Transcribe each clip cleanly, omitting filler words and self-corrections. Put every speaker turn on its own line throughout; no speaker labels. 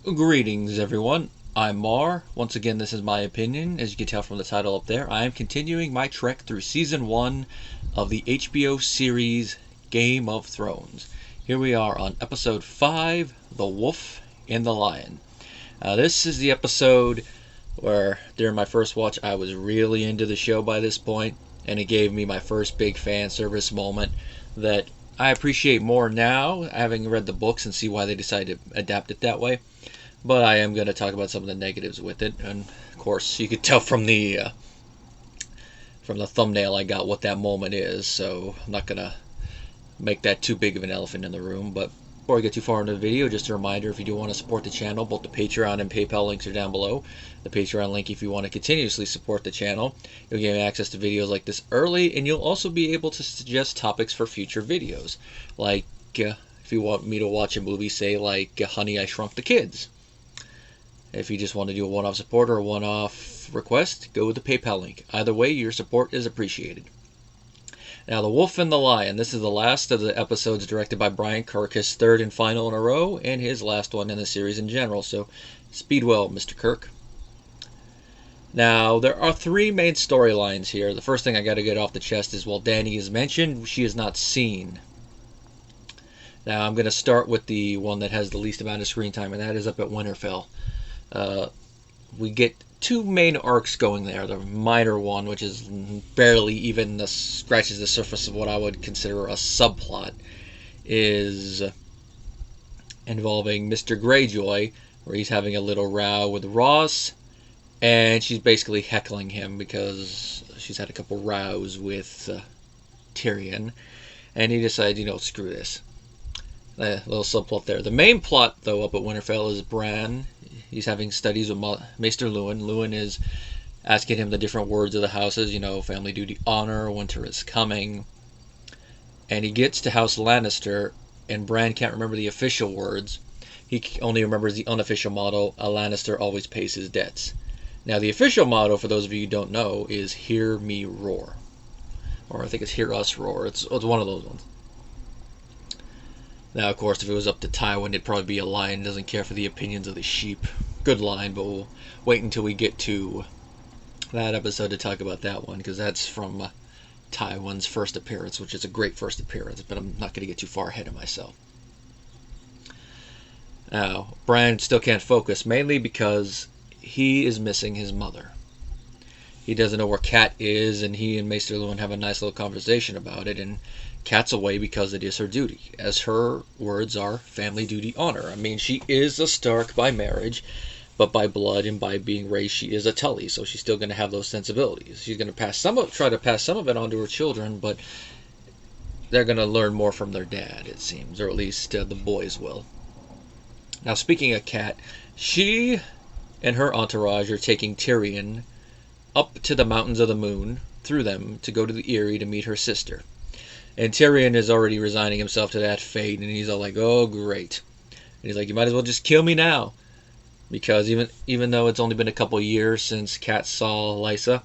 Greetings, everyone. I'm Mar. Once again, this is my opinion. As you can tell from the title up there, I am continuing my trek through Season 1 of the HBO series Game of Thrones. Here we are on Episode 5, The Wolf and the Lion. This is the episode where, during my first watch, I was really into the show by this point, and it gave me my first big fan service moment that I appreciate more now, having read the books and see why they decided to adapt it that way. But I am going to talk about some of the negatives with it, and of course you could tell from the thumbnail I got what that moment is, so I'm not going to make that too big of an elephant in the room. But before I get too far into the video, just a reminder, if you do want to support the channel, both the Patreon and PayPal links are down below. The Patreon link if you want to continuously support the channel. You'll get access to videos like this early, and you'll also be able to suggest topics for future videos. Like, if you want me to watch a movie, say like Honey, I Shrunk the Kids. If you just want to do a one-off support or a one-off request, go with the PayPal link. Either way, your support is appreciated. Now, The Wolf and the Lion. This is the last of the episodes directed by Brian Kirk, his third and final in a row, and his last one in the series in general. So, speed well, Mr. Kirk. Now, there are three main storylines here. The first thing I got to get off the chest is, while Dany is mentioned, she is not seen. Now, I'm going to start with the one that has the least amount of screen time, and that is up at Winterfell. We get two main arcs going there. The minor one, which is barely even scratches the surface of what I would consider a subplot, is involving Mr. Greyjoy, where he's having a little row with Ross, and she's basically heckling him because she's had a couple rows with Tyrion, and he decides, screw this. A little subplot there. The main plot, though, up at Winterfell is Bran. He's having studies with Maester Luwin. Luwin is asking him the different words of the houses, family, duty, honor, winter is coming. And he gets to House Lannister, and Bran can't remember the official words. He only remembers the unofficial motto, a Lannister always pays his debts. Now, the official motto, for those of you who don't know, is hear me roar. Or I think it's hear us roar. It's one of those ones. Now, of course, if it was up to Tywin, it'd probably be a lion doesn't care for the opinions of the sheep. Good line, but we'll wait until we get to that episode to talk about that one, because that's from Tywin's first appearance, which is a great first appearance, but I'm not going to get too far ahead of myself. Now, Bran still can't focus, mainly because he is missing his mother. He doesn't know where Cat is, and he and Maester Luwin have a nice little conversation about it, and Cat's away because it is her duty, as her words are family, duty, honor. I mean, she is a Stark by marriage, but by blood and by being raised, she is a Tully, so she's still going to have those sensibilities. She's going to try to pass some of it on to her children, but they're going to learn more from their dad, it seems, or at least the boys will. Now, speaking of Cat, she and her entourage are taking Tyrion up to the Mountains of the Moon, through them, to go to the Eyrie to meet her sister. And Tyrion is already resigning himself to that fate, and he's all like, oh, great. And he's like, you might as well just kill me now. Because even though it's only been a couple years since Cat saw Lysa,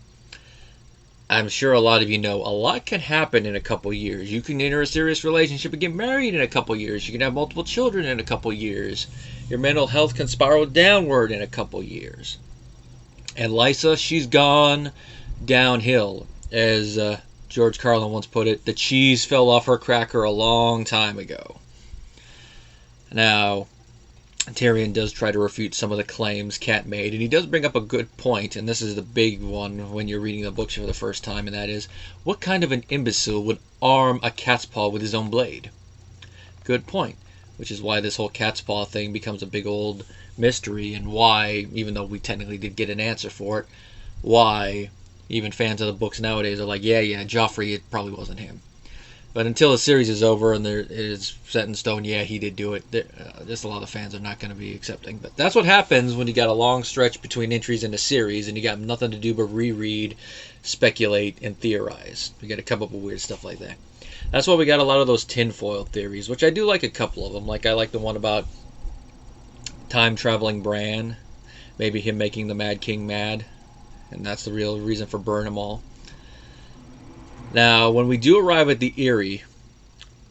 I'm sure a lot of you know, a lot can happen in a couple years. You can enter a serious relationship and get married in a couple years. You can have multiple children in a couple years. Your mental health can spiral downward in a couple years. And Lysa, she's gone downhill. As George Carlin once put it, the cheese fell off her cracker a long time ago. Now, Tyrion does try to refute some of the claims Cat made, and he does bring up a good point, and this is the big one when you're reading the books for the first time, and that is, what kind of an imbecile would arm a cat's paw with his own blade? Good point, which is why this whole cat's paw thing becomes a big old mystery, and why, even though we technically did get an answer for it, why even fans of the books nowadays are like, yeah, Joffrey, it probably wasn't him. But until the series is over and it is set in stone, yeah, he did do it, just a lot of fans are not going to be accepting. But that's what happens when you got a long stretch between entries in a series and you got nothing to do but reread, speculate, and theorize. You got to come up with weird stuff like that. That's why we got a lot of those tinfoil theories, which I do like a couple of them. Like, I like the one about time-traveling Bran, maybe him making the Mad King mad, and that's the real reason for burning them all. Now, when we do arrive at the Eyrie,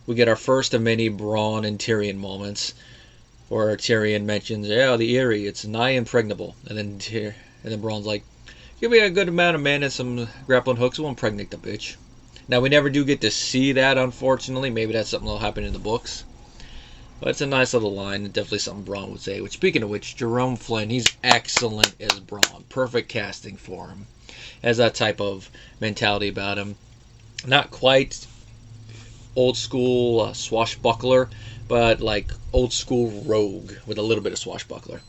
we get our first of many Bronn and Tyrion moments. Or Tyrion mentions, yeah, the Eyrie, it's nigh impregnable. And then Braun's like, give me a good amount of men and some grappling hooks, we'll impregnate the bitch. Now, we never do get to see that, unfortunately. Maybe that's something that'll happen in the books. But it's a nice little line, and definitely something Braun would say. Which, speaking of which, Jerome Flynn, he's excellent as Braun. Perfect casting for him. Has that type of mentality about him. Not quite old school swashbuckler, but like old school rogue with a little bit of swashbuckler.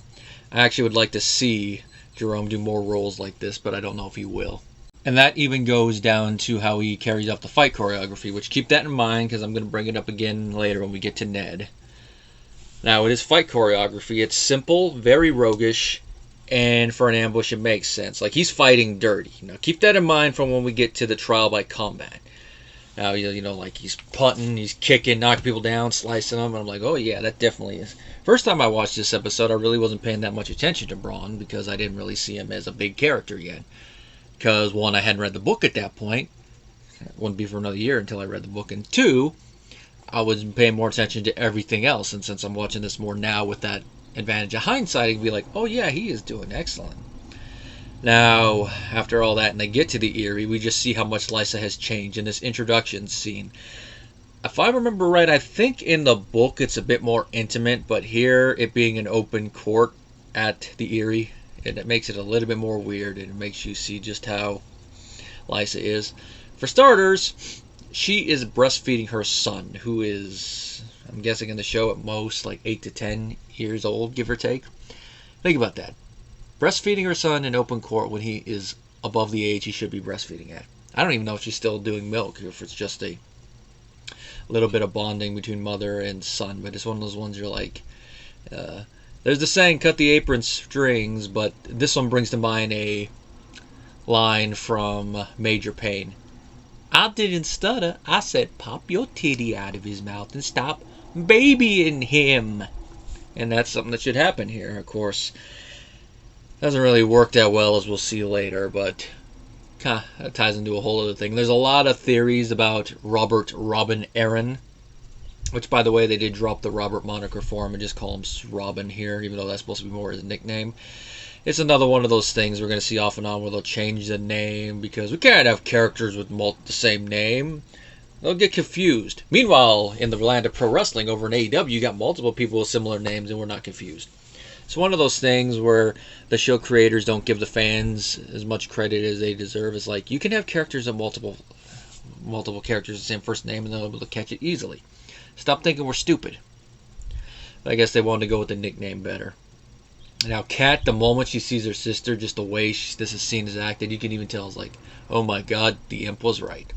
I actually would like to see Jerome do more roles like this, but I don't know if he will. And that even goes down to how he carries out the fight choreography, which keep that in mind because I'm going to bring it up again later when we get to Ned. Now, with his fight choreography, it's simple, very roguish, and for an ambush it makes sense. Like, he's fighting dirty. Now, keep that in mind from when we get to the trial by combat. Now, like he's punting, he's kicking, knocking people down, slicing them, and I'm like, oh yeah, that definitely is. First time I watched this episode, I really wasn't paying that much attention to Braun because I didn't really see him as a big character yet. Because, one, I hadn't read the book at that point. It wouldn't be for another year until I read the book. And two, I was paying more attention to everything else. And since I'm watching this more now with that advantage of hindsight, I can be like, oh yeah, he is doing excellent. Now, after all that, and they get to the Eyrie, we just see how much Lysa has changed in this introduction scene. If I remember right, I think in the book it's a bit more intimate, but here, it being an open court at the Eyrie, it makes it a little bit more weird, and it makes you see just how Lysa is. For starters, she is breastfeeding her son, who is, I'm guessing in the show, at most like 8 to 10 years old, give or take. Think about that. Breastfeeding her son in open court when he is above the age he should be breastfeeding at. I don't even know if she's still doing milk, or if it's just a little bit of bonding between mother and son, but it's one of those ones you're like, there's the saying, cut the apron strings, but this one brings to mind a line from Major Payne. I didn't stutter, I said pop your titty out of his mouth and stop babying him. And that's something that should happen here, of course. Doesn't really work that well, as we'll see later, but that ties into a whole other thing. There's a lot of theories about Robin Arryn, which, by the way, they did drop the Robert moniker for him and just call him Robin here, even though that's supposed to be more his nickname. It's another one of those things we're going to see off and on where they'll change the name, because we can't have characters with the same name. They'll get confused. Meanwhile, in the land of pro wrestling over in AEW, you got multiple people with similar names and we're not confused. It's one of those things where the show creators don't give the fans as much credit as they deserve. It's like, you can have characters of multiple characters the same first name and they'll be able to catch it easily. Stop thinking we're stupid. But I guess they wanted to go with the nickname better. Now, Kat, the moment she sees her sister, just the way this scene is acted, you can even tell it's like, oh my god, the imp was right.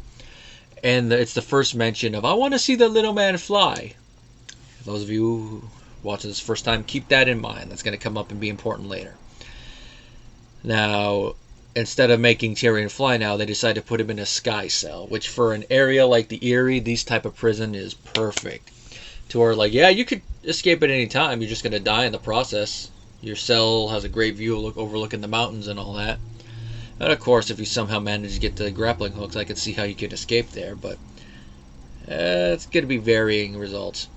And it's the first mention of, I want to see the little man fly. For those of you who watching this first time, keep that in mind. That's going to come up and be important later. Now, instead of making Tyrion fly now, they decide to put him in a sky cell, which for an area like the Eyrie, these type of prison is perfect. To where, like, yeah, you could escape at any time. You're just going to die in the process. Your cell has a great view overlooking the mountains and all that. And of course, if you somehow manage to get the grappling hooks, I could see how you could escape there, but it's going to be varying results.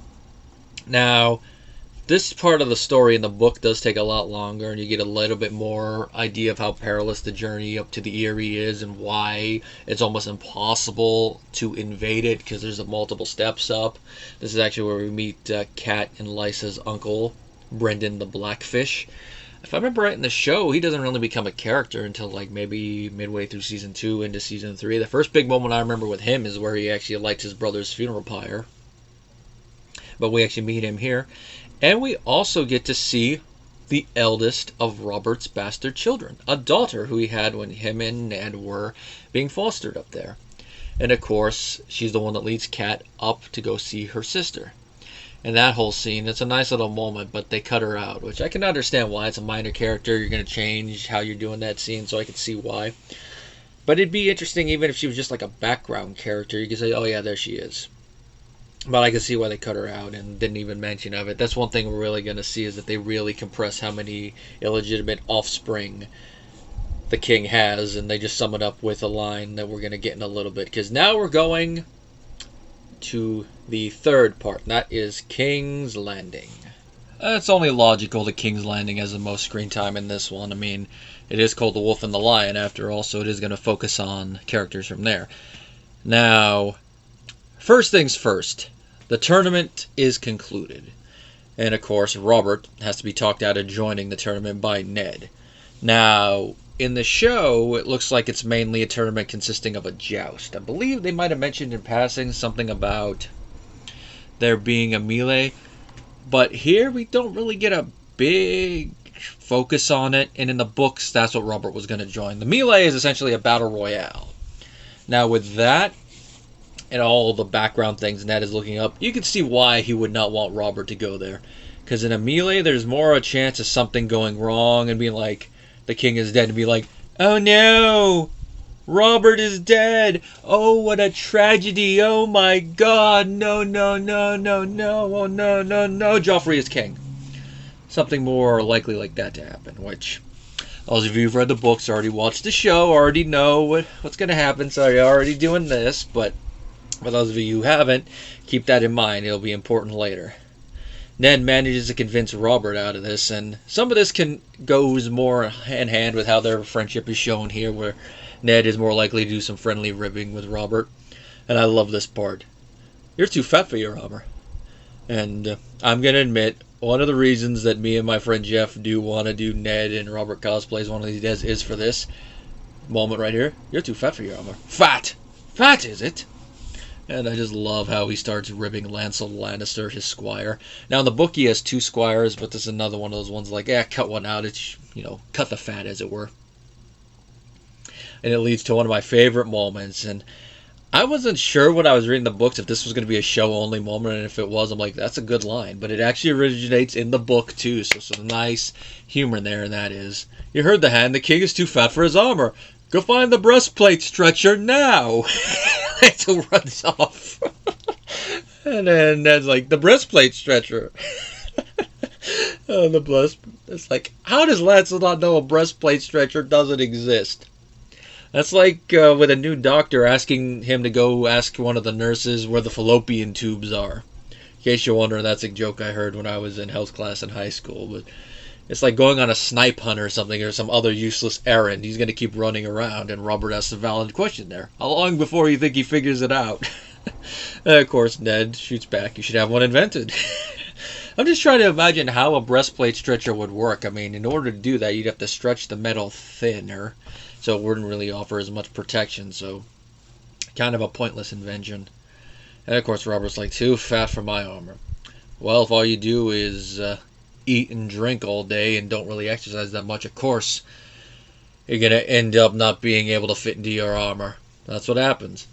Now, this part of the story in the book does take a lot longer, and you get a little bit more idea of how perilous the journey up to the Eyrie is and why it's almost impossible to invade it because there's multiple steps up. This is actually where we meet Kat and Lysa's uncle, Brendan the Blackfish. If I remember right in the show, he doesn't really become a character until like maybe midway through season 2 into season 3. The first big moment I remember with him is where he actually lights his brother's funeral pyre. But we actually meet him here. And we also get to see the eldest of Robert's bastard children, a daughter who he had when him and Ned were being fostered up there. And of course, she's the one that leads Kat up to go see her sister. And that whole scene, it's a nice little moment, but they cut her out, which I can understand why. It's a minor character. You're going to change how you're doing that scene, so I can see why. But it'd be interesting even if she was just like a background character. You could say, oh yeah, there she is. But I can see why they cut her out and didn't even mention of it. That's one thing we're really going to see is that they really compress how many illegitimate offspring the king has. And they just sum it up with a line that we're going to get in a little bit. Because now we're going to the third part. And that is King's Landing. It's only logical that King's Landing has the most screen time in this one. I mean, it is called The Wolf and the Lion after all, so it is going to focus on characters from there. Now, first things first, the tournament is concluded. And of course, Robert has to be talked out of joining the tournament by Ned. Now, in the show, it looks like it's mainly a tournament consisting of a joust. I believe they might have mentioned in passing something about there being a melee. But here, we don't really get a big focus on it. And in the books, that's what Robert was going to join. The melee is essentially a battle royale. Now, with that and all the background things Ned is looking up, you can see why he would not want Robert to go there. Because in a melee, there's more a chance of something going wrong and being like, the king is dead, and be like, oh no, Robert is dead. Oh, what a tragedy. Oh my god, no, no, no, no, no, oh no, no, no, Joffrey is king. Something more likely like that to happen, which those of you who've read the books, already watched the show, already know what's going to happen, so you're already doing this, but for those of you who haven't, keep that in mind. It'll be important later. Ned manages to convince Robert out of this, and some of this goes more hand in hand with how their friendship is shown here, where Ned is more likely to do some friendly ribbing with Robert, and I love this part. You're too fat for your armor. And I'm going to admit, one of the reasons that me and my friend Jeff do want to do Ned and Robert cosplays one of these days is for this moment right here. You're too fat for your armor. Fat! Fat, is it? And I just love how he starts ribbing Lancel Lannister, his squire. Now, in the book, he has 2 squires, but this is another one of those ones like, cut one out. It's, cut the fat, as it were. And it leads to one of my favorite moments. And I wasn't sure when I was reading the books if this was going to be a show-only moment, and if it was, I'm like, that's a good line. But it actually originates in the book, too, so some nice humor in there, and that is, you heard the hand, the king is too fat for his armor. Go find the breastplate stretcher now. Until runs off. And then Ned's like, the breastplate stretcher. It's like, how does Lancel not know a breastplate stretcher doesn't exist? That's like with a new doctor asking him to go ask one of the nurses where the fallopian tubes are. In case you're wondering, that's a joke I heard when I was in health class in high school. But it's like going on a snipe hunt or something, or some other useless errand. He's going to keep running around, and Robert asks a valid question there. How long before you think he figures it out? And of course, Ned shoots back, you should have one invented. I'm just trying to imagine how a breastplate stretcher would work. I mean, in order to do that, you'd have to stretch the metal thinner, so it wouldn't really offer as much protection, so kind of a pointless invention. And of course, Robert's like, too fat for my armor. Well, if all you do is eat and drink all day and don't really exercise that much, of course you're going to end up not being able to fit into your armor. That's what happens.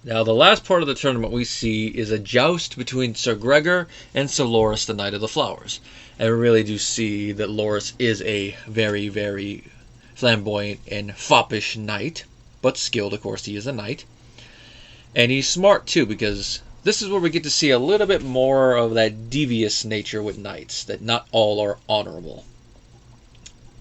Now, the last part of the tournament we see is a joust between Sir Gregor and Sir Loras, the Knight of the Flowers. And we really do see that Loras is a very, very flamboyant and foppish knight, but skilled, of course, he is a knight. And he's smart, too, because this is where we get to see a little bit more of that devious nature with knights, that not all are honorable.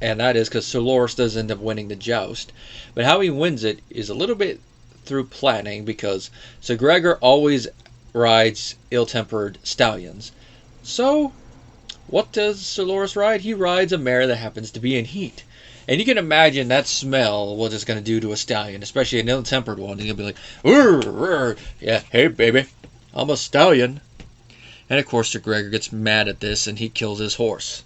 And that is because Sir Loras does end up winning the joust. But how he wins it is a little bit through planning, because Sir Gregor always rides ill-tempered stallions. So, what does Sir Loras ride? He rides a mare that happens to be in heat. And you can imagine that smell, what it's going to do to a stallion, especially an ill-tempered one. He'll be like, "Urgh, yeah, hey, baby, I'm a stallion." And of course, Sir Gregor gets mad at this, and he kills his horse.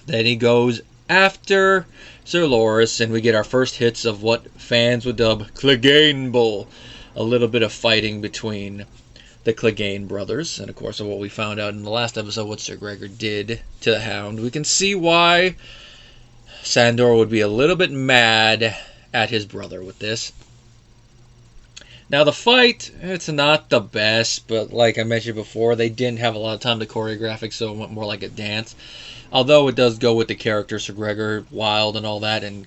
Then he goes after Sir Loras, and we get our first hits of what fans would dub Clegane Bull. A little bit of fighting between the Clegane brothers, and of course, what we found out in the last episode, what Sir Gregor did to the Hound. We can see why Sandor would be a little bit mad at his brother with this. Now, the fight, it's not the best, but like I mentioned before, they didn't have a lot of time to choreograph it, so it went more like a dance. Although it does go with the character, Sir Gregor, wild and all that, and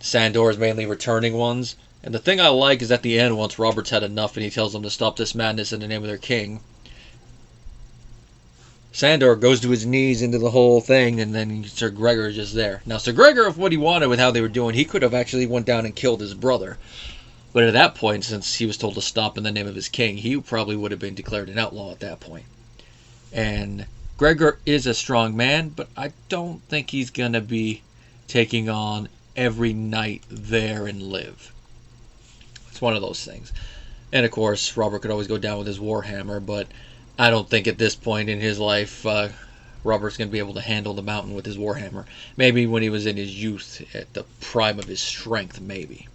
Sandor is mainly returning ones. And the thing I like is at the end, once Robert's had enough and he tells them to stop this madness in the name of their king, Sandor goes to his knees into the whole thing, and then Sir Gregor is just there. Now, Sir Gregor, if what he wanted with how they were doing, he could have actually went down and killed his brother. But at that point, since he was told to stop in the name of his king, he probably would have been declared an outlaw at that point. And Gregor is a strong man, but I don't think he's going to be taking on every knight there and live. It's one of those things. And of course, Robert could always go down with his warhammer, but I don't think at this point in his life Robert's going to be able to handle the mountain with his warhammer. Maybe when he was in his youth, at the prime of his strength, maybe.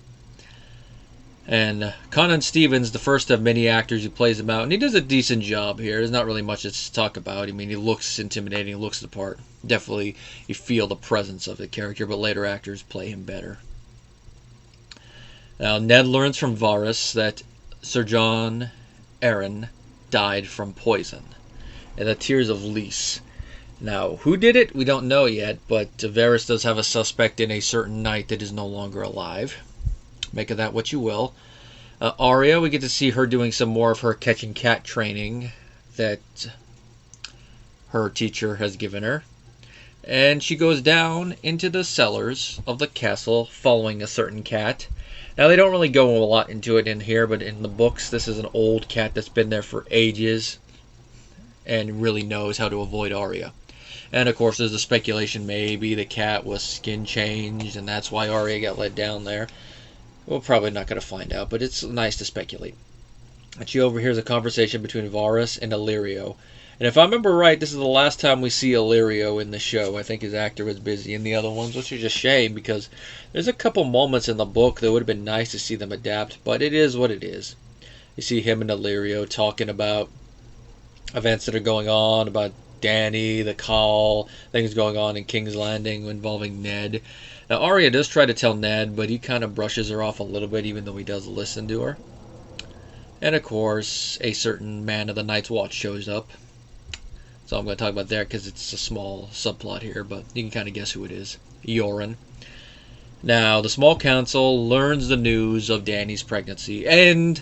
And Conan Stevens, the first of many actors who plays him out, and he does a decent job here. There's not really much to talk about. I mean, he looks intimidating, he looks the part. Definitely, you feel the presence of the character, but later actors play him better. Now, Ned learns from Varys that Sir Jon Arryn died from poison, and the tears of Lys. Now, who did it? We don't know yet, but Varys does have a suspect in a certain knight that is no longer alive. Make of that what you will. Arya, we get to see her doing some more of her catching cat training that her teacher has given her. And she goes down into the cellars of the castle following a certain cat. Now, they don't really go a lot into it in here, but in the books, this is an old cat that's been there for ages and really knows how to avoid Arya. And, of course, there's the speculation maybe the cat was skin changed, and that's why Arya got let down there. We're probably not going to find out, but it's nice to speculate. And she overhears a conversation between Varys and Illyrio. And if I remember right, this is the last time we see Illyrio in the show. I think his actor was busy in the other ones, which is a shame because there's a couple moments in the book that would have been nice to see them adapt, but it is what it is. You see him and Illyrio talking about events that are going on, about Dany, the Call, things going on in King's Landing involving Ned. Now, Arya does try to tell Ned, but he kind of brushes her off a little bit, even though he does listen to her. And, of course, a certain man of the Night's Watch shows up. So I'm going to talk about that because it's a small subplot here, but you can kind of guess who it is. Yoren. Now, the small council learns the news of Dany's pregnancy, and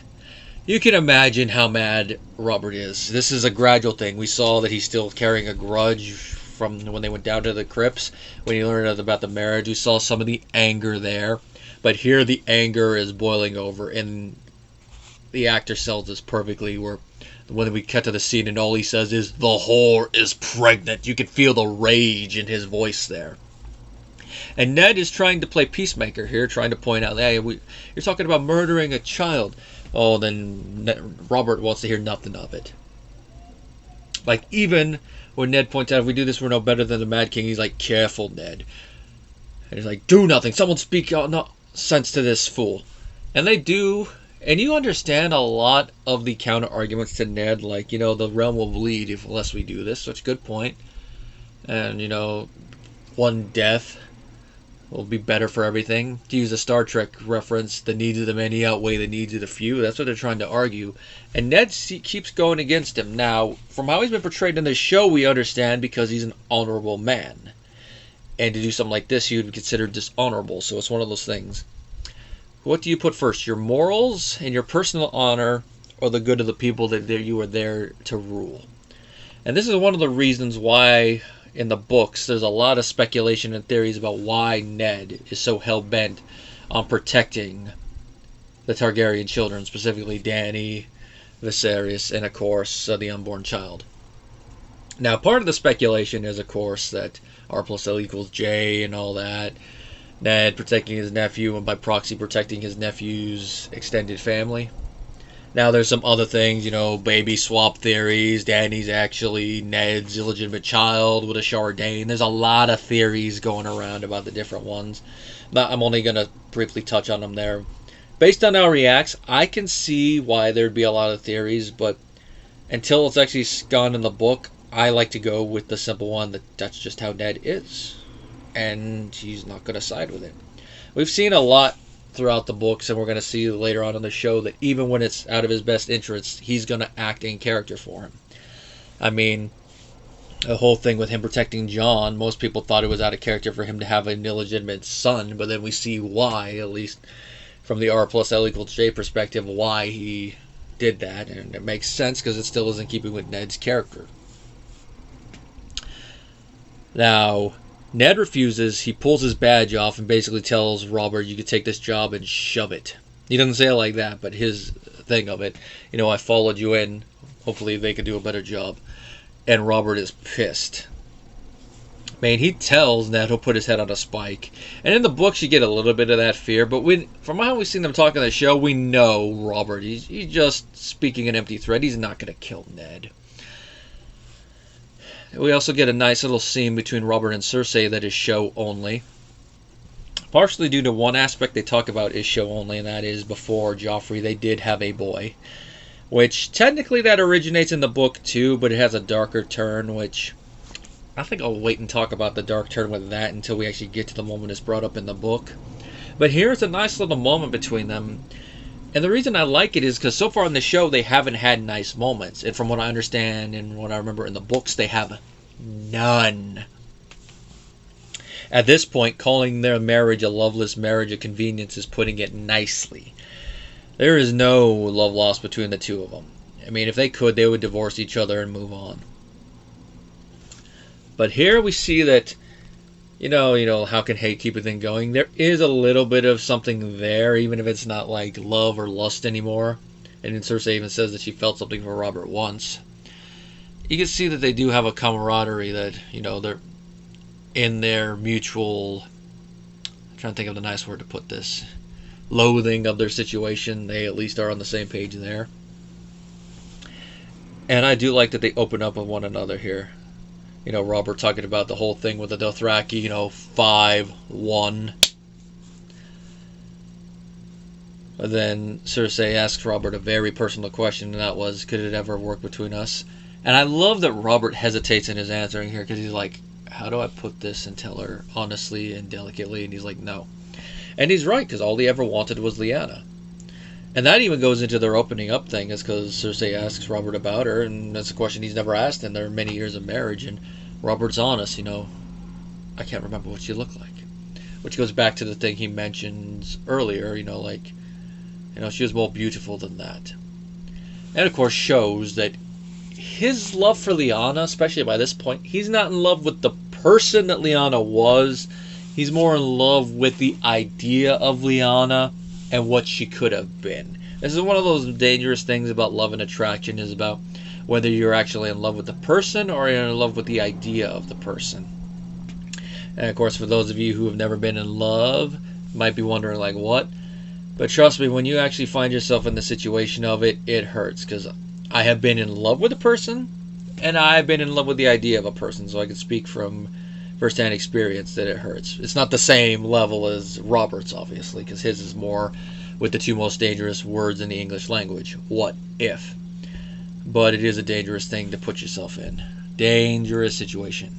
you can imagine how mad Robert is. This is a gradual thing. We saw that he's still carrying a grudge from when they went down to the crypts. When he learned about the marriage, we saw some of the anger there. But here the anger is boiling over, and the actor sells this perfectly, where when we cut to the scene and all he says is, "The whore is pregnant." You can feel the rage in his voice there. And Ned is trying to play peacemaker here, trying to point out, hey, you're talking about murdering a child. Oh, then Robert wants to hear nothing of it. Like, even when Ned points out, if we do this, we're no better than the Mad King, he's like, careful, Ned. And he's like, do nothing. Someone speak no sense to this fool. And they do. And you understand a lot of the counter arguments to Ned, like, the realm will bleed unless we do this. Such a good point. And, one death will be better for everything. To use a Star Trek reference, the needs of the many outweigh the needs of the few. That's what they're trying to argue. And Ned keeps going against him. Now, from how he's been portrayed in this show, we understand because he's an honorable man. And to do something like this, he would be considered dishonorable. So it's one of those things. What do you put first? Your morals and your personal honor, or the good of the people that you are there to rule? And this is one of the reasons why in the books there's a lot of speculation and theories about why Ned is so hell-bent on protecting the Targaryen children, specifically Dany, Viserys, and of course the unborn child. Now, part of the speculation is, of course, that R plus L equals J and all that. Ned protecting his nephew and by proxy protecting his nephew's extended family. Now, there's some other things, baby swap theories. Dany's actually Ned's illegitimate child with a Chardane. There's a lot of theories going around about the different ones. But I'm only going to briefly touch on them there. Based on how he reacts, I can see why there'd be a lot of theories, but until it's actually gone in the book, I like to go with the simple one that that's just how Ned is. And he's not going to side with it. We've seen a lot throughout the books, and we're going to see later on in the show that even when it's out of his best interest, he's going to act in character for him. I mean, the whole thing with him protecting Jon, most people thought it was out of character for him to have an illegitimate son, but then we see why, at least from the R plus L equals J perspective, why he did that, and it makes sense because it still is in keeping with Ned's character. Now, Ned refuses. He pulls his badge off and basically tells Robert, you could take this job and shove it. He doesn't say it like that, but his thing of it, I followed you in. Hopefully they could do a better job. And Robert is pissed. Man, he tells Ned he'll put his head on a spike. And in the books, you get a little bit of that fear. But from how we've seen them talk on the show, we know Robert. He's just speaking an empty threat. He's not going to kill Ned. We also get a nice little scene between Robert and Cersei that is show only. Partially due to one aspect they talk about is show only, and that is before Joffrey they did have a boy. Which technically that originates in the book too, but it has a darker turn, which I think I'll wait and talk about the dark turn with that until we actually get to the moment it's brought up in the book. But here's a nice little moment between them. And the reason I like it is because so far in the show they haven't had nice moments. And from what I understand and what I remember in the books, they have none. At this point, calling their marriage a loveless marriage of convenience is putting it nicely. There is no love lost between the two of them. I mean, if they could, they would divorce each other and move on. But here we see that, you know, how can hate keep a thing going? There is a little bit of something there, even if it's not like love or lust anymore. And then Cersei even says that she felt something for Robert once. You can see that they do have a camaraderie that, you know, they're in their mutual, I'm trying to think of the nice word to put this, loathing of their situation. They at least are on the same page there. And I do like that they open up with one another here. You know, Robert talking about the whole thing with the Dothraki, 5-1. But then Cersei asks Robert a very personal question, and that was, could it ever work between us? And I love that Robert hesitates in his answering here, because he's like, how do I put this and tell her honestly and delicately? And he's like, no. And he's right, because all he ever wanted was Lyanna. And that even goes into their opening up thing, is because Cersei asks Robert about her, and that's a question he's never asked in their many years of marriage, and Robert's honest, I can't remember what she looked like. Which goes back to the thing he mentions earlier, she was more beautiful than that. And of course shows that his love for Lyanna, especially by this point, he's not in love with the person that Lyanna was. He's more in love with the idea of Lyanna and what she could have been. This is one of those dangerous things about love and attraction, is about whether you're actually in love with the person or you're in love with the idea of the person. And of course, for those of you who have never been in love, might be wondering like, what? But trust me, when you actually find yourself in the situation of it, it hurts. Because I have been in love with a person, and I've been in love with the idea of a person, so I can speak from first-hand experience that it hurts. It's not the same level as Robert's, obviously, because his is more with the two most dangerous words in the English language. What if? But it is a dangerous thing to put yourself in. Dangerous situation.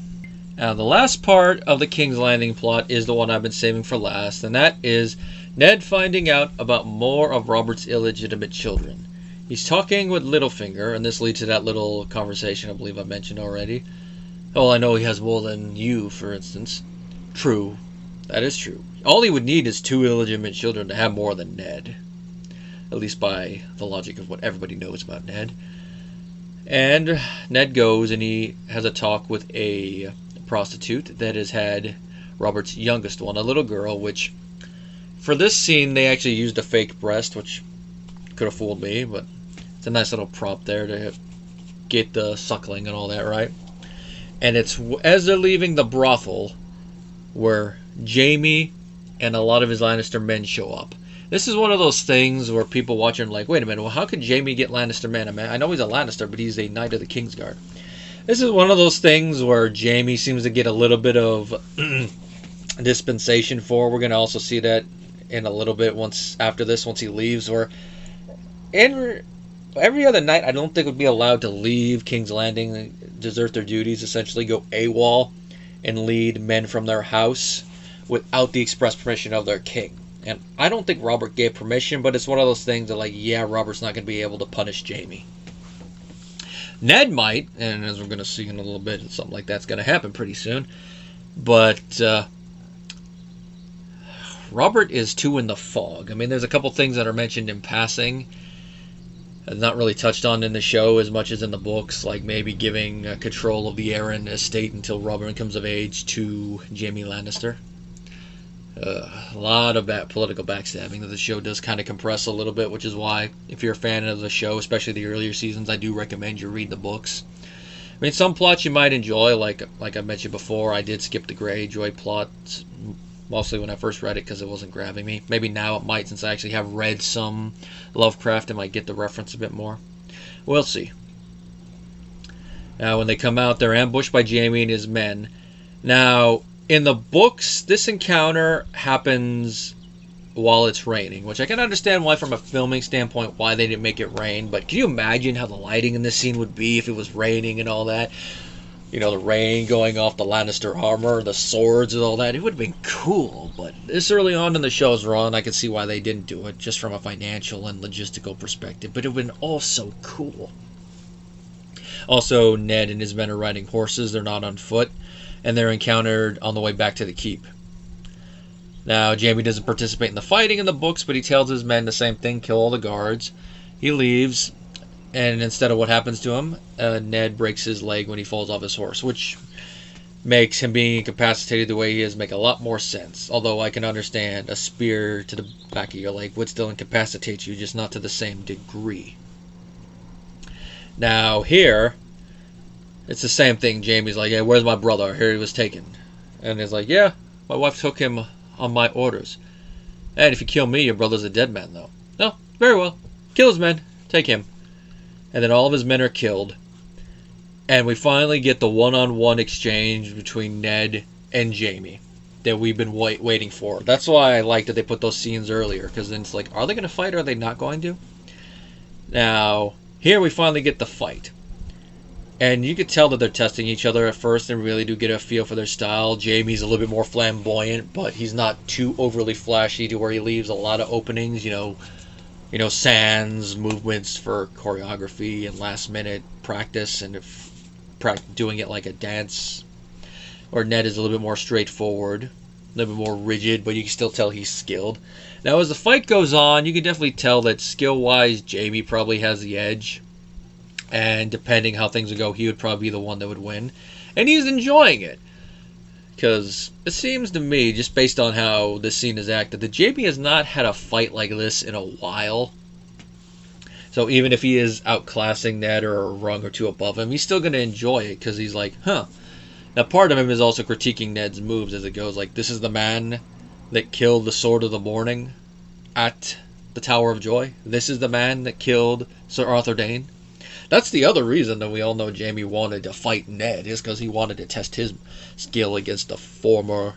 Now, the last part of the King's Landing plot is the one I've been saving for last, and that is Ned finding out about more of Robert's illegitimate children. He's talking with Littlefinger, and this leads to that little conversation I believe I mentioned already. Oh, I know he has more than you, for instance. True. That is true. All he would need is 2 illegitimate children to have more than Ned. At least by the logic of what everybody knows about Ned. And Ned goes and he has a talk with a prostitute that has had Robert's youngest one, a little girl, which for this scene they actually used a fake breast, which could have fooled me, but it's a nice little prop there to get the suckling and all that, right? And it's as they're leaving the brothel where Jaime and a lot of his Lannister men show up. This is one of those things where people watching like, wait a minute, well, how could Jaime get Lannister men? I know he's a Lannister, but he's a Knight of the Kingsguard. This is one of those things where Jaime seems to get a little bit of dispensation for. We're going to also see that in a little bit once he leaves. Where every other knight, I don't think would be allowed to leave King's Landing, desert their duties, essentially go AWOL, and lead men from their house without the express permission of their king. And I don't think Robert gave permission, but it's one of those things that, like, yeah, Robert's not going to be able to punish Jaime. Ned might, and as we're going to see in a little bit, something like that's going to happen pretty soon. But Robert is too in the fog. I mean, there's a couple things that are mentioned in passing, not really touched on in the show as much as in the books, like maybe giving control of the Arryn estate until Robert comes of age to Jaime Lannister. A lot of that political backstabbing that the show does kind of compress a little bit, which is why, if you're a fan of the show, especially the earlier seasons, I do recommend you read the books. I mean, some plots you might enjoy, like I mentioned before, I did skip the Greyjoy plot, mostly when I first read it because it wasn't grabbing me. Maybe now it might, since I actually have read some Lovecraft, I might get the reference a bit more. We'll see. Now, when they come out, they're ambushed by Jaime and his men. Now, in the books, this encounter happens while it's raining, which I can understand why from a filming standpoint why they didn't make it rain, but can you imagine how the lighting in this scene would be if it was raining and all that? You know, the rain going off the Lannister armor, the swords and all that. It would have been cool, but this early on in the show's run, I can see why they didn't do it, just from a financial and logistical perspective, but it would have been all so cool. Also, Ned and his men are riding horses, they're not on foot, and they're encountered on the way back to the keep. Now, Jaime doesn't participate in the fighting in the books, but he tells his men the same thing, kill all the guards. He leaves, and instead of what happens to him, Ned breaks his leg when he falls off his horse, which makes him being incapacitated the way he is make a lot more sense. Although I can understand a spear to the back of your leg would still incapacitate you, just not to the same degree. Now, here, it's the same thing. Jaime's like, yeah, where's my brother? Here he was taken. And he's like, yeah, my wife took him on my orders. And if you kill me, your brother's a dead man, though. No, very well. Kill his men. Take him. And then all of his men are killed. And we finally get the one-on-one exchange between Ned and Jaime that we've been waiting for. That's why I like that they put those scenes earlier, because then it's like, are they going to fight or are they not going to? Now, here we finally get the fight. And you could tell that they're testing each other at first and really do get a feel for their style. Jaime's a little bit more flamboyant, but he's not too overly flashy to where he leaves a lot of openings, you know, sans movements for choreography and last minute practice and doing it like a dance. Or Ned is a little bit more straightforward, a little bit more rigid, but you can still tell he's skilled. Now, as the fight goes on, you can definitely tell that skill-wise, Jaime probably has the edge. And depending how things would go, he would probably be the one that would win. And he's enjoying it. Because it seems to me, just based on how this scene is acted, that Jaime has not had a fight like this in a while. So even if he is outclassing Ned or a rung or two above him, he's still going to enjoy it. Because he's like, huh. Now part of him is also critiquing Ned's moves as it goes. Like, this is the man that killed the Sword of the Morning at the Tower of Joy. This is the man that killed Sir Arthur Dayne. That's the other reason that we all know Jaime wanted to fight Ned, is because he wanted to test his skill against the former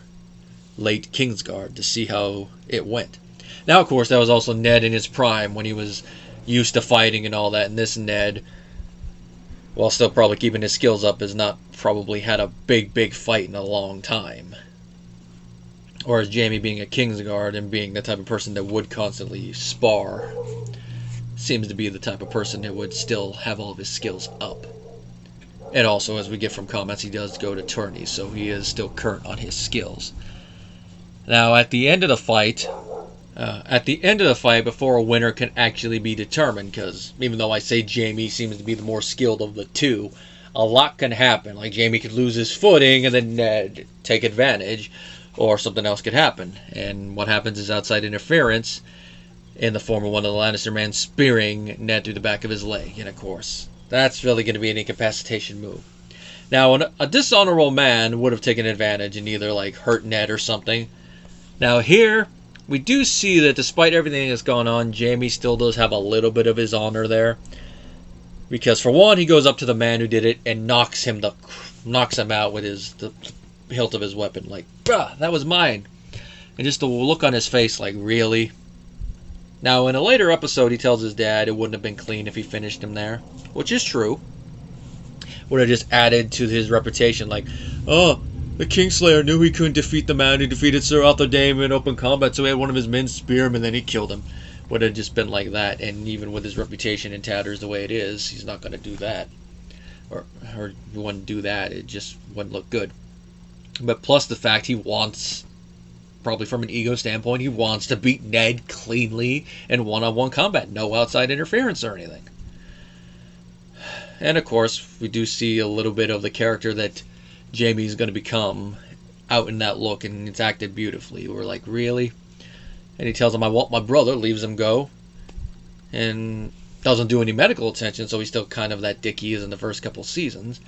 late Kingsguard to see how it went. Now, of course, that was also Ned in his prime when he was used to fighting and all that, and this Ned, while still probably keeping his skills up, has not probably had a big fight in a long time. Whereas Jaime being a Kingsguard and being the type of person that would constantly spar seems to be the type of person that would still have all of his skills up. And also, as we get from comments, he does go to tourneys, so he is still current on his skills. Now, at the end of the fight, before a winner can actually be determined, because even though I say Jaime seems to be the more skilled of the two, a lot can happen. Like, Jaime could lose his footing and then Ned take advantage, or something else could happen. And what happens is outside interference, in the form of one of the Lannister men spearing Ned through the back of his leg. And of course, that's really going to be an incapacitation move. Now, a dishonorable man would have taken advantage and either like hurt Ned or something. Now here, we do see that despite everything that's gone on, Jaime still does have a little bit of his honor there. Because for one, he goes up to the man who did it and knocks him out with the hilt of his weapon. Like, bruh, that was mine. And just the look on his face like, really? Now, in a later episode, he tells his dad it wouldn't have been clean if he finished him there, which is true. Would have just added to his reputation, like, oh, the Kingslayer knew he couldn't defeat the man who defeated Sir Arthur Dayne in open combat, so he had one of his men spear him and then he killed him. Would have just been like that, and even with his reputation in tatters the way it is, he's not going to do that. Or he wouldn't do that, it just wouldn't look good. But plus the fact he wants, probably from an ego standpoint, he wants to beat Ned cleanly in one-on-one combat. No outside interference or anything. And of course, we do see a little bit of the character that Jaime's going to become out in that look, and it's acted beautifully. We're like, really? And he tells him, I want my brother, leaves him go. And Doesn't do any medical attention, so he's still kind of that dick he is in the first couple seasons.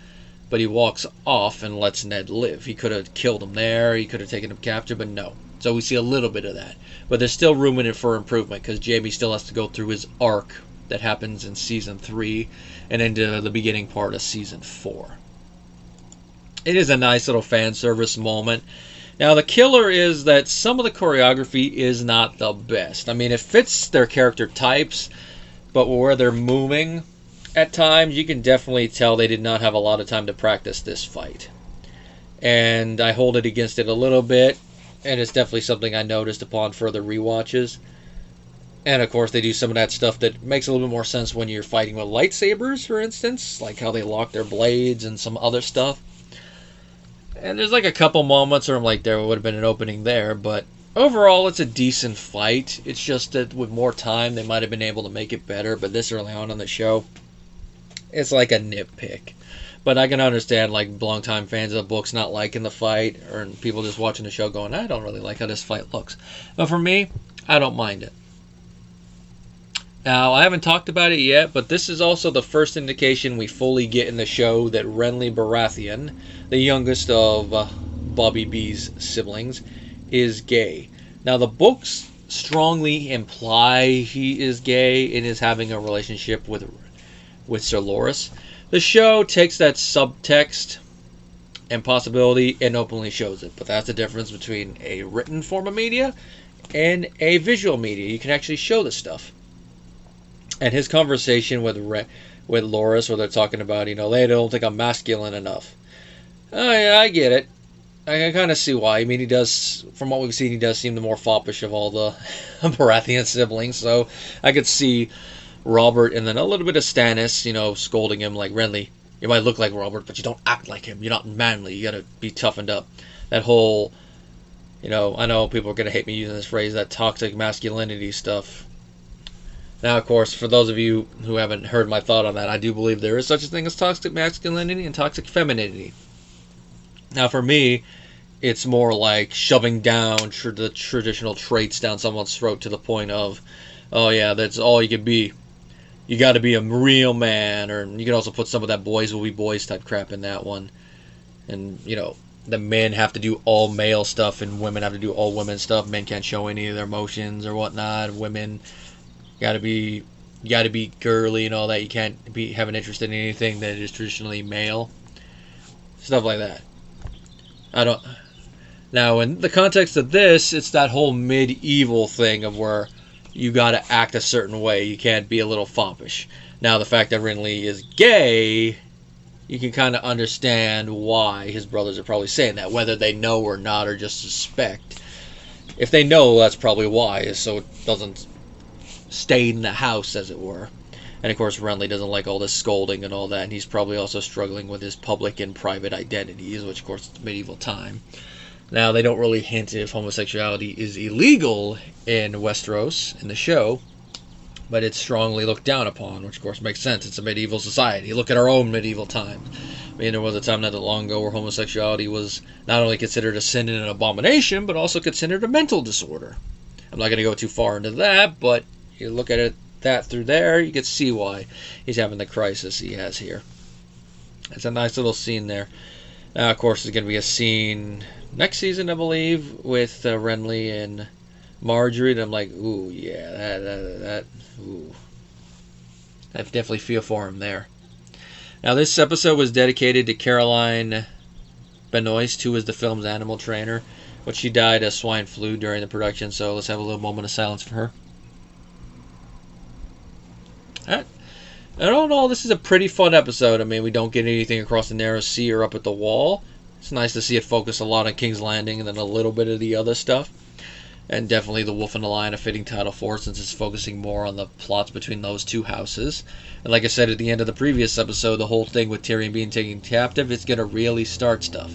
But he walks off and lets Ned live. He could have killed him there, he could have taken him captive, but no. So we see a little bit of that. But there's still room in it for improvement, because Jaime still has to go through his arc that happens in Season 3 and into the beginning part of Season 4. It is a nice little fan service moment. Now, the killer is that some of the choreography is not the best. I mean, it fits their character types, but where they're moving at times, you can definitely tell they did not have a lot of time to practice this fight. And I hold it against it a little bit, and it's definitely something I noticed upon further rewatches. And of course, they do some of that stuff that makes a little bit more sense when you're fighting with lightsabers, for instance, like how they lock their blades and some other stuff. And there's like a couple moments where I'm like, there would have been an opening there, but overall, it's a decent fight. It's just that with more time, they might have been able to make it better, but this early on in the show, it's like a nitpick. But I can understand, like, longtime fans of the books not liking the fight, or people just watching the show going, I don't really like how this fight looks. But for me, I don't mind it. Now, I haven't talked about it yet, but this is also the first indication we fully get in the show that Renly Baratheon, the youngest of Bobby B's siblings, is gay. Now, the books strongly imply he is gay and is having a relationship with Sir Loras. The show takes that subtext and possibility and openly shows it. But that's the difference between a written form of media and a visual media. You can actually show this stuff. And his conversation with Loras, where they're talking about, they don't think I'm masculine enough. Oh, yeah, I get it. I can kind of see why. I mean, he does, from what we've seen, he does seem the more foppish of all the Baratheon siblings. So I could see Robert and then a little bit of Stannis, scolding him like, Renly, you might look like Robert, but you don't act like him. You're not manly. You gotta be toughened up. That whole, I know people are gonna hate me using this phrase, that toxic masculinity stuff. Now, of course, for those of you who haven't heard my thought on that, I do believe there is such a thing as toxic masculinity and toxic femininity. Now, for me, it's more like shoving down the traditional traits down someone's throat to the point of, oh yeah, that's all you can be. You got to be a real man, or you can also put some of that boys will be boys type crap in that one. And, the men have to do all male stuff and women have to do all women stuff. Men can't show any of their emotions or whatnot. Women gotta be girly and all that. You can't have an interest in anything that is traditionally male. Stuff like that. Now, in the context of this, it's that whole medieval thing of where you gotta act a certain way. You can't be a little foppish. Now, the fact that Renly is gay, you can kind of understand why his brothers are probably saying that, whether they know or not or just suspect. If they know, that's probably why, so it doesn't stay in the house, as it were. And of course, Renly doesn't like all this scolding and all that, and he's probably also struggling with his public and private identities, which of course is medieval time. Now, they don't really hint if homosexuality is illegal in Westeros in the show, but it's strongly looked down upon, which of course makes sense. It's a medieval society. Look at our own medieval times. I mean, there was a time not that long ago where homosexuality was not only considered a sin and an abomination, but also considered a mental disorder. I'm not going to go too far into that, but you look at it through there, you can see why he's having the crisis he has here. It's a nice little scene there. Now, of course, there's going to be a scene next season, I believe, with Renly and Marjorie, and I'm like, ooh, yeah, ooh. I definitely feel for him there. Now, this episode was dedicated to Caroline Benoist, who was the film's animal trainer, but she died of swine flu during the production, so let's have a little moment of silence for her. Alright. All in all, this is a pretty fun episode. I mean, we don't get anything across the narrow sea or up at the wall. It's nice to see it focus a lot on King's Landing and then a little bit of the other stuff. And definitely The Wolf and the Lion, a fitting title for it, since it's focusing more on the plots between those two houses. And like I said at the end of the previous episode, the whole thing with Tyrion being taken captive, it's going to really start stuff.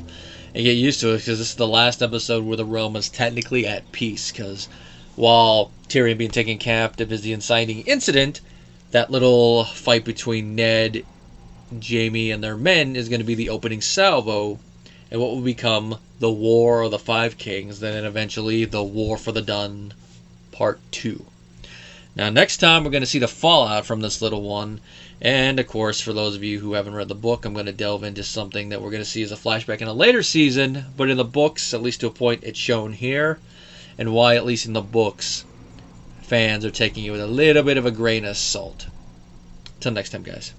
And get used to it, because this is the last episode where the realm is technically at peace. Because while Tyrion being taken captive is the inciting incident, that little fight between Ned, Jaime, and their men is going to be the opening salvo, and what will become the War of the Five Kings, then eventually the War for the Dun Part 2. Now, next time, we're going to see the fallout from this little one. And, of course, for those of you who haven't read the book, I'm going to delve into something that we're going to see as a flashback in a later season. But in the books, at least to a point, it's shown here. And why, at least in the books, fans are taking it with a little bit of a grain of salt. Till next time, guys.